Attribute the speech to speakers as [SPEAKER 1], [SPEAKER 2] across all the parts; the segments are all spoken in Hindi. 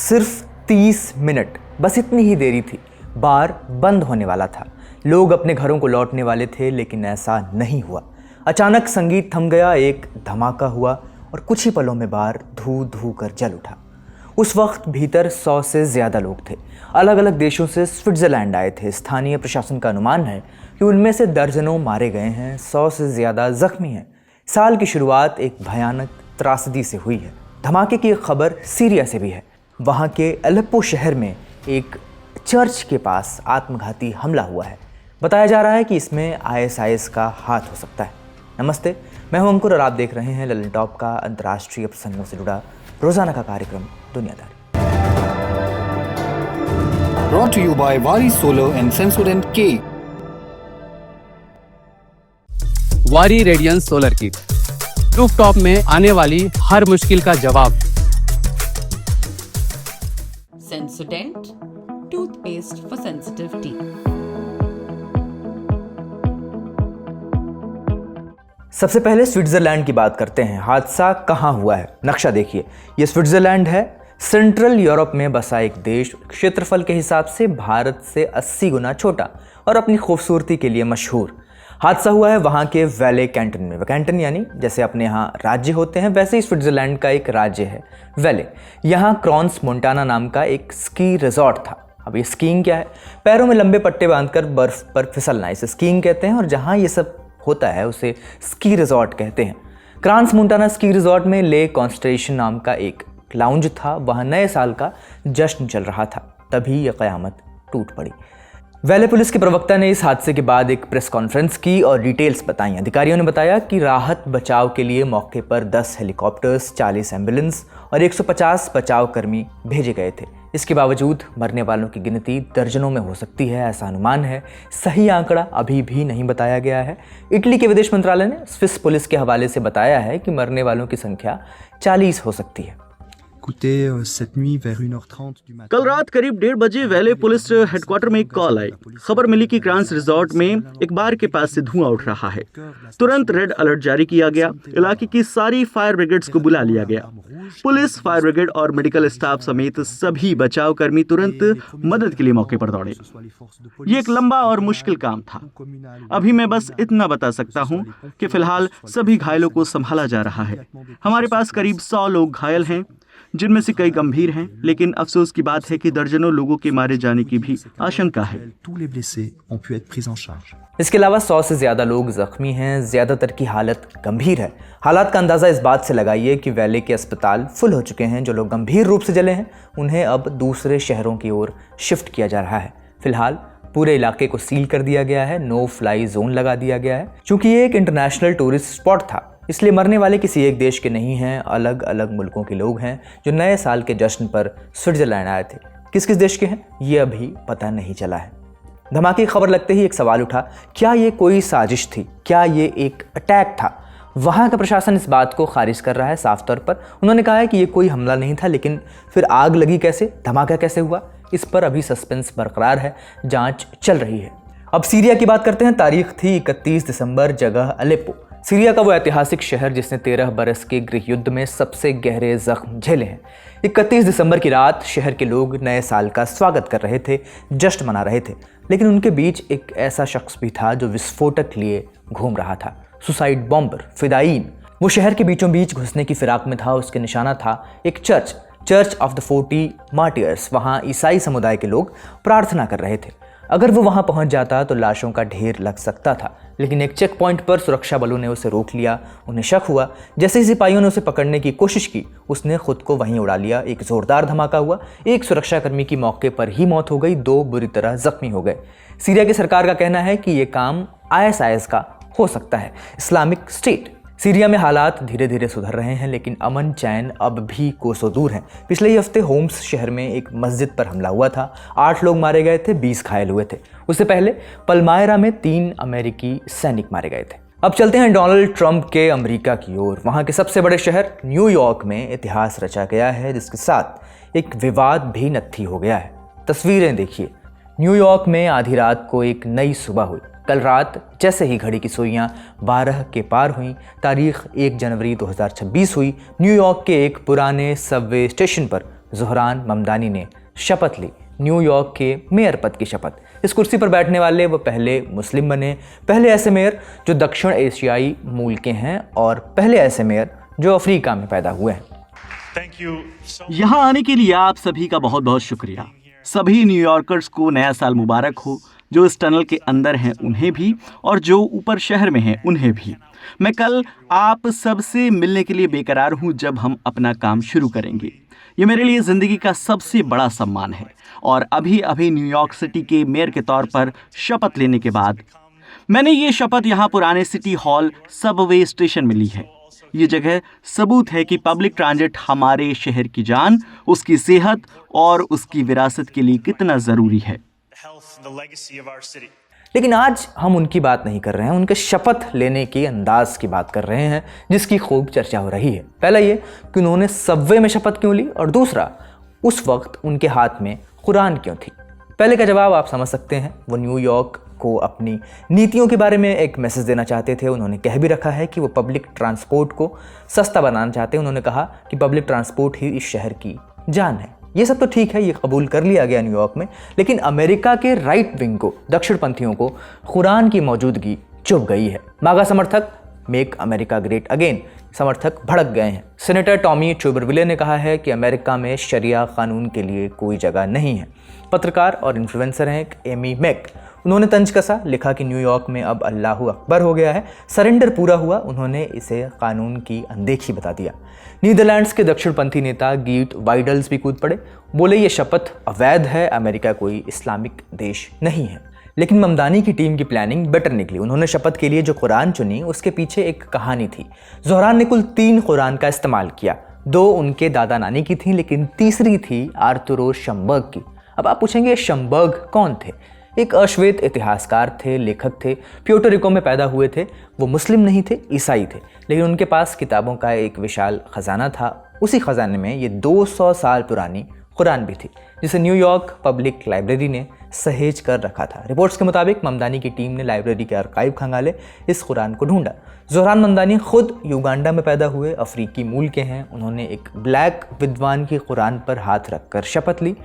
[SPEAKER 1] सिर्फ 30 मिनट, बस इतनी ही देरी थी। बार बंद होने वाला था, लोग अपने घरों को लौटने वाले थे, लेकिन ऐसा नहीं हुआ। अचानक संगीत थम गया, एक धमाका हुआ और कुछ ही पलों में बार धू धू कर जल उठा। उस वक्त भीतर 100 से ज़्यादा लोग थे। अलग अलग देशों से स्विट्ज़रलैंड आए थे। स्थानीय प्रशासन का अनुमान है कि उनमें से दर्जनों मारे गए हैं, 100 से ज़्यादा जख्मी हैं। साल की शुरुआत एक भयानक त्रासदी से हुई है। धमाके की एक खबर सीरिया से भी है। वहाँ के अलेप्पो शहर में एक चर्च के पास आत्मघाती हमला हुआ है। बताया जा रहा है कि इसमें ISIS का हाथ हो सकता है। नमस्ते, मैं हूं अंकुर और आप देख रहे हैं ललन टॉप का अंतर्राष्ट्रीय प्रसंगों से जुड़ा रोजाना का कार्यक्रम दुनियादारी।
[SPEAKER 2] Brought to you by Vari Solar and Sensodent K.
[SPEAKER 3] वारी रेडियंस सोलर किट, रूफटॉप में आने वाली हर मुश्किल का जवाब।
[SPEAKER 4] Sensodent toothpaste for sensitive teeth.
[SPEAKER 1] सबसे पहले स्विट्जरलैंड की बात करते हैं। हादसा कहाँ हुआ है, नक्शा देखिए। ये स्विट्जरलैंड है, सेंट्रल यूरोप में बसा एक देश। क्षेत्रफल के हिसाब से भारत से 80 गुना छोटा और अपनी खूबसूरती के लिए मशहूर। हादसा हुआ है वहाँ के वैले कैंटन में। कैंटन यानी जैसे अपने यहाँ राज्य होते हैं, वैसे ही स्विट्जरलैंड का एक राज्य है वैले। यहाँ क्रॉन्स मोंटाना नाम का एक स्की रिजॉर्ट था। अब ये स्कीइंग क्या है? पैरों में लंबे पट्टे बांधकर बर्फ पर फिसलना, इसे स्कीइंग कहते हैं। और जहाँ ये सब होता है उसे स्की रिजॉर्ट कहते हैं। क्रॉन्स मोंटाना स्की रिजॉर्ट में ले कॉन्स्टेलेशन नाम का एक लाउंज था। वहाँ नए साल का जश्न चल रहा था, तभी यह क़यामत टूट पड़ी। वैले पुलिस के प्रवक्ता ने इस हादसे के बाद एक प्रेस कॉन्फ्रेंस की और डिटेल्स बताई। अधिकारियों ने बताया कि राहत बचाव के लिए मौके पर 10 हेलीकॉप्टर्स, 40 एम्बुलेंस और 150 बचाव कर्मी भेजे गए थे। इसके बावजूद मरने वालों की गिनती दर्जनों में हो सकती है, ऐसा अनुमान है। सही आंकड़ा अभी भी नहीं बताया गया है। इटली के विदेश मंत्रालय ने स्विस पुलिस के हवाले से बताया है कि मरने वालों की संख्या 40 हो सकती है।
[SPEAKER 5] कल रात करीब 1:30 बजे वैले पुलिस हेडक्वार्टर में एक कॉल आई। खबर मिली कि क्रॉन्स रिजॉर्ट में एक बार के पास से धुआं उठ रहा है। तुरंत रेड अलर्ट जारी किया गया। इलाके की सारी फायर ब्रिगेड्स को बुला लिया गया। पुलिस, फायर ब्रिगेड और मेडिकल स्टाफ समेत सभी बचाव कर्मी तुरंत मदद के लिए मौके पर दौड़े। ये एक लंबा और मुश्किल काम था। अभी मैं बस इतना बता सकता हूँ कि फिलहाल सभी घायलों को संभाला जा रहा है। हमारे पास करीब 100 लोग घायल हैं, जिनमें से कई गंभीर हैं, लेकिन अफसोस की बात है कि दर्जनों लोगों के मारे जाने की भी आशंका है।
[SPEAKER 1] इसके अलावा 100 से ज़्यादा लोग जख्मी हैं, ज़्यादातर की हालत गंभीर है। हालात का अंदाज़ा इस बात से लगाइए कि वैले के अस्पताल फुल हो चुके हैं। जो लोग गंभीर रूप से जले हैं उन्हें अब दूसरे शहरों की ओर शिफ्ट किया जा रहा है। फिलहाल पूरे इलाके को सील कर दिया गया है, नो फ्लाई जोन लगा दिया गया है। चूँकि ये एक इंटरनेशनल टूरिस्ट स्पॉट था, इसलिए मरने वाले किसी एक देश के नहीं हैं, अलग अलग मुल्कों के लोग हैं जो नए साल के जश्न पर स्विट्जरलैंड आए थे। किस किस देश के हैं ये अभी पता नहीं चला है। धमाके की खबर लगते ही एक सवाल उठा, क्या ये कोई साजिश थी? क्या ये एक अटैक था? वहाँ का प्रशासन इस बात को खारिज कर रहा है साफ तौर पर। उन्होंने कहा है कि ये कोई हमला नहीं था, लेकिन फिर आग लगी कैसे, धमाका कैसे हुआ, इस पर अभी सस्पेंस बरकरार है, जाँच चल रही है। अब सीरिया की बात करते हैं। तारीख थी 31 दिसंबर, जगह अलेप्पो। सीरिया का वो ऐतिहासिक शहर जिसने 13 बरस के गृह युद्ध में सबसे गहरे जख्म झेले हैं। 31 दिसंबर की रात शहर के लोग नए साल का स्वागत कर रहे थे, जश्न मना रहे थे, लेकिन उनके बीच एक ऐसा शख्स भी था जो विस्फोटक लिए घूम रहा था। सुसाइड बॉम्बर, फिदायीन। वो शहर के बीचों बीच घुसने की फिराक में था। उसके निशाना था एक चर्च ऑफ द 40 मार्टियर्स। वहाँ ईसाई समुदाय के लोग प्रार्थना कर रहे थे। अगर वो वहाँ पहुँच जाता तो लाशों का ढेर लग सकता था, लेकिन एक चेक पॉइंट पर सुरक्षा बलों ने उसे रोक लिया। उन्हें शक हुआ। जैसे ही सिपाहियों ने उसे पकड़ने की कोशिश की, उसने खुद को वहीं उड़ा लिया। एक जोरदार धमाका हुआ। एक सुरक्षाकर्मी की मौके पर ही मौत हो गई, 2 बुरी तरह जख्मी हो गए। सीरिया की सरकार का कहना है कि ये काम ISIS का हो सकता है, इस्लामिक स्टेट। सीरिया में हालात धीरे धीरे सुधर रहे हैं, लेकिन अमन चैन अब भी कोसों दूर हैं। पिछले ही हफ्ते होम्स शहर में एक मस्जिद पर हमला हुआ था। 8 लोग मारे गए थे, 20 घायल हुए थे। उससे पहले पलमायरा में 3 अमेरिकी सैनिक मारे गए थे। अब चलते हैं डोनाल्ड ट्रंप के अमेरिका की ओर। वहाँ के सबसे बड़े शहर न्यूयॉर्क में इतिहास रचा गया है, जिसके साथ एक विवाद भी नत्थी हो गया है। तस्वीरें देखिए। न्यूयॉर्क में आधी रात को एक नई सुबह हुई। कल रात जैसे ही घड़ी की सुइयां 12 के पार हुई, तारीख 1 जनवरी 2026 हुई। न्यूयॉर्क के एक पुराने सबवे स्टेशन पर ज़ोहरान ममदानी ने शपथ ली, न्यूयॉर्क के मेयर पद की शपथ। इस कुर्सी पर बैठने वाले वो पहले मुस्लिम बने, पहले ऐसे मेयर जो दक्षिण एशियाई मूल के हैं और पहले ऐसे मेयर जो अफ्रीका में पैदा हुए हैं।
[SPEAKER 5] यहाँ आने के लिए आप सभी का बहुत बहुत शुक्रिया। सभी न्यूयॉर्कर्स को नया साल मुबारक हो। जो इस टनल के अंदर हैं उन्हें भी, और जो ऊपर शहर में हैं उन्हें भी। मैं कल आप सबसे मिलने के लिए बेकरार हूँ जब हम अपना काम शुरू करेंगे। ये मेरे लिए ज़िंदगी का सबसे बड़ा सम्मान है। और अभी अभी न्यूयॉर्क सिटी के मेयर के तौर पर शपथ लेने के बाद मैंने ये शपथ यहाँ पुराने सिटी हॉल सबवे स्टेशन में ली है। ये जगह सबूत है कि पब्लिक ट्रांजिट हमारे शहर की जान, उसकी सेहत और उसकी विरासत के लिए कितना ज़रूरी है।
[SPEAKER 1] लेकिन आज हम उनकी बात नहीं कर रहे हैं, उनके शपथ लेने के अंदाज की बात कर रहे हैं जिसकी खूब चर्चा हो रही है। पहला ये कि उन्होंने सबवे में शपथ क्यों ली, और दूसरा उस वक्त उनके हाथ में कुरान क्यों थी। पहले का जवाब आप समझ सकते हैं, वो न्यूयॉर्क को अपनी नीतियों के बारे में एक मैसेज देना चाहते थे। उन्होंने कह भी रखा है कि वो पब्लिक ट्रांसपोर्ट को सस्ता बनाना चाहते हैं। उन्होंने कहा कि पब्लिक ट्रांसपोर्ट ही इस शहर की जान है। ये सब तो ठीक है, ये कबूल कर लिया गया न्यूयॉर्क में, लेकिन अमेरिका के राइट विंग को, दक्षिणपंथियों को कुरान की मौजूदगी चुभ गई है। मागा समर्थक, मेक अमेरिका ग्रेट अगेन समर्थक भड़क गए हैं। सेनेटर टॉमी ट्यूबरविले ने कहा है कि अमेरिका में शरिया कानून के लिए कोई जगह नहीं है। पत्रकार और इन्फ्लुएंसर हैं एमी मैक, उन्होंने तंज कसा, लिखा कि न्यूयॉर्क में अब अल्लाहू अकबर हो गया है, सरेंडर पूरा हुआ। उन्होंने इसे कानून की अनदेखी बता दिया। नीदरलैंड्स के दक्षिणपंथी नेता गीट वाइडल्स भी कूद पड़े, बोले ये शपथ अवैध है, अमेरिका कोई इस्लामिक देश नहीं है। लेकिन ममदानी की टीम की प्लानिंग बेटर निकली। उन्होंने शपथ के लिए जो कुरान चुनी उसके पीछे एक कहानी थी। ज़ोहरान ने कुल 3 कुरान का इस्तेमाल किया, 2 उनके दादा नानी की थी, लेकिन तीसरी थी आर्थुरो शमबर्ग की। अब आप पूछेंगे शमबर्ग कौन थे? एक अश्वेत इतिहासकार थे, लेखक थे, प्यूर्टो रिको में पैदा हुए थे। वो मुस्लिम नहीं थे, ईसाई थे, लेकिन उनके पास किताबों का एक विशाल खजाना था। उसी खजाने में ये 200 साल पुरानी कुरान भी थी, जिसे न्यूयॉर्क पब्लिक लाइब्रेरी ने सहेज कर रखा था। रिपोर्ट्स के मुताबिक ममदानी की टीम ने लाइब्रेरी के आर्काइव खंगाले, इस कुरान को ढूंढा। ज़ोहरान ममदानी खुद युगांडा में पैदा हुए अफ्रीकी मूल के हैं। उन्होंने एक ब्लैक विद्वान की कुरान पर हाथ रखकर शपथ ली,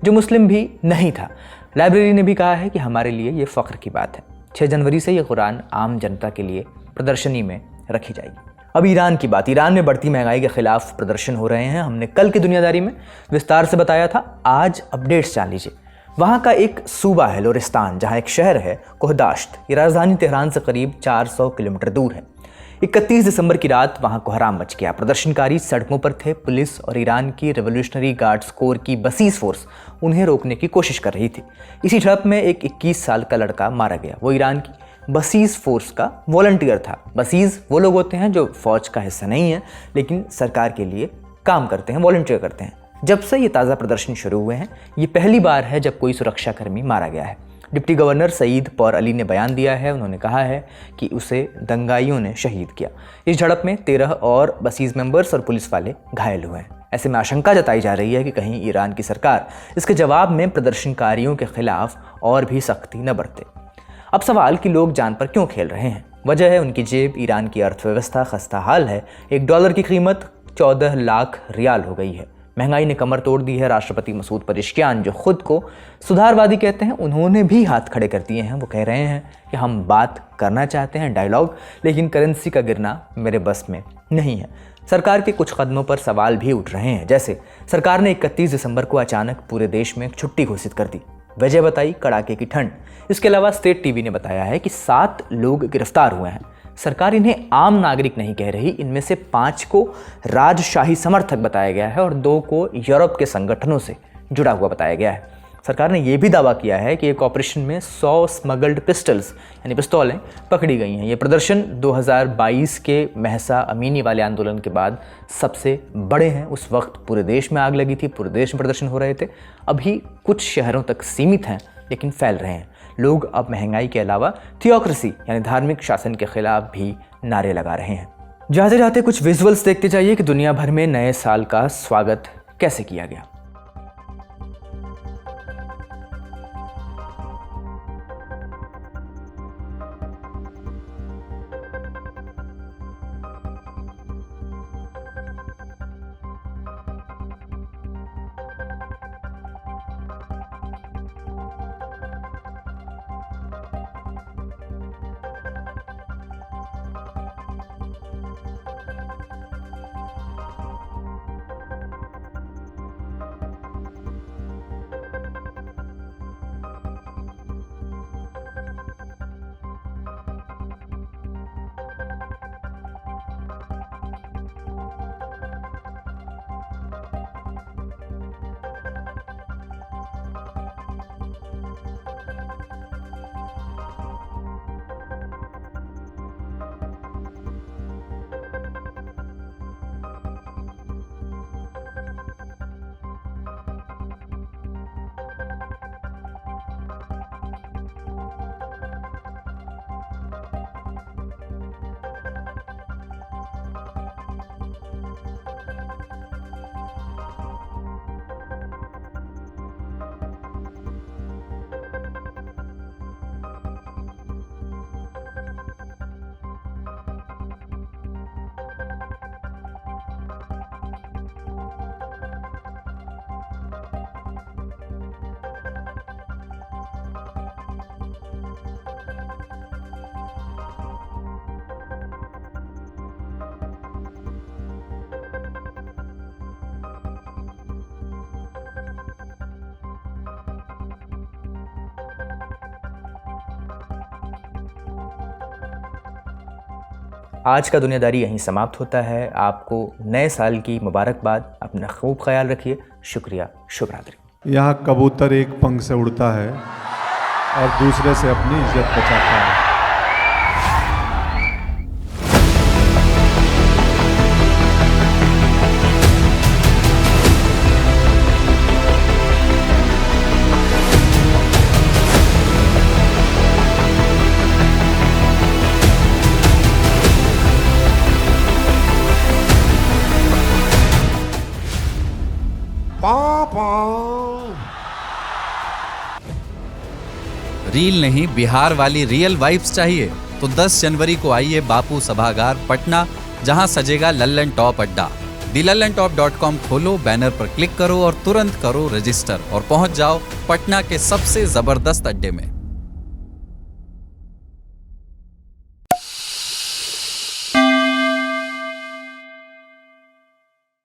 [SPEAKER 1] जो मुस्लिम भी नहीं था। लाइब्रेरी ने भी कहा है कि हमारे लिए ये फ़ख्र की बात है। 6 जनवरी से ये कुरान आम जनता के लिए प्रदर्शनी में रखी जाएगी। अब ईरान की बात। ईरान में बढ़ती महंगाई के खिलाफ प्रदर्शन हो रहे हैं। हमने कल की दुनियादारी में विस्तार से बताया था, आज अपडेट्स जान लीजिए। वहाँ का एक सूबा है लोरिस्तान, जहाँ एक शहर है कोहदाश्त। ये राजधानी तेहरान से करीब 400 किलोमीटर दूर है। 31 दिसंबर की रात वहाँ कोहराम मच गया। प्रदर्शनकारी सड़कों पर थे। पुलिस और ईरान की रेवोल्यूशनरी गार्ड्स कोर की बसीज फोर्स उन्हें रोकने की कोशिश कर रही थी। इसी झड़प में एक 21 साल का लड़का मारा गया। वो ईरान की बसीज फोर्स का वॉलंटियर था। बसीज वो लोग होते हैं जो फौज का हिस्सा नहीं है, लेकिन सरकार के लिए काम करते हैं, वॉलंटियर करते हैं। जब से ये ताज़ा प्रदर्शन शुरू हुए हैं, ये पहली बार है जब कोई सुरक्षाकर्मी मारा गया है। डिप्टी गवर्नर सईद पौर अली ने बयान दिया है। उन्होंने कहा है कि उसे दंगाइयों ने शहीद किया। इस झड़प में 13 और बसीज मेंबर्स और पुलिस वाले घायल हुए हैं। ऐसे में आशंका जताई जा रही है कि कहीं ईरान की सरकार इसके जवाब में प्रदर्शनकारियों के खिलाफ और भी सख्ती न बरते। अब सवाल कि लोग जान पर क्यों खेल रहे हैं। वजह है उनकी जेब। ईरान की अर्थव्यवस्था खस्ता हाल है। $1 की कीमत 14 लाख रियाल हो गई है। महंगाई ने कमर तोड़ दी है। राष्ट्रपति मसूद पेज़ेश्कियान, जो खुद को सुधारवादी कहते हैं, उन्होंने भी हाथ खड़े कर दिए हैं। वो कह रहे हैं कि हम बात करना चाहते हैं, डायलॉग, लेकिन करेंसी का गिरना मेरे बस में नहीं है। सरकार के कुछ कदमों पर सवाल भी उठ रहे हैं। जैसे सरकार ने 31 दिसंबर को अचानक पूरे देश में एक छुट्टी घोषित कर दी। वजह बताई कड़ाके की ठंड। इसके अलावा स्टेट टीवी ने बताया है कि 7 लोग गिरफ्तार हुए हैं। सरकार इन्हें आम नागरिक नहीं कह रही। इनमें से 5 को राजशाही समर्थक बताया गया है और 2 को यूरोप के संगठनों से जुड़ा हुआ बताया गया है। सरकार ने यह भी दावा किया है कि एक ऑपरेशन में 100 स्मगल्ड पिस्टल्स यानी पिस्तौलें पकड़ी गई हैं। ये प्रदर्शन 2022 के महसा अमीनी वाले आंदोलन के बाद सबसे बड़े हैं। उस वक्त पूरे देश में आग लगी थी, पूरे देश में प्रदर्शन हो रहे थे। अभी कुछ शहरों तक सीमित हैं, लेकिन फैल रहे हैं। लोग अब महंगाई के अलावा थियोक्रेसी यानी धार्मिक शासन के खिलाफ भी नारे लगा रहे हैं। जाते जाते कुछ विजुअल्स देखते जाइए कि दुनिया भर में नए साल का स्वागत कैसे किया गया। आज का दुनियादारी यहीं समाप्त होता है। आपको नए साल की मुबारकबाद। अपना खूब ख्याल रखिए। शुक्रिया। शुभ रात्रि।
[SPEAKER 6] यहाँ कबूतर एक पंख से उड़ता है और दूसरे से अपनी इज्जत बचाता है।
[SPEAKER 7] रील नहीं, बिहार वाली रियल वाइब्स चाहिए तो 10 जनवरी को आइए बापू सभागार पटना, जहां सजेगा लल्लन टॉप अड्डा। thelallanTop.com खोलो, बैनर पर क्लिक करो और तुरंत करो रजिस्टर और पहुंच जाओ पटना के सबसे जबरदस्त अड्डे में।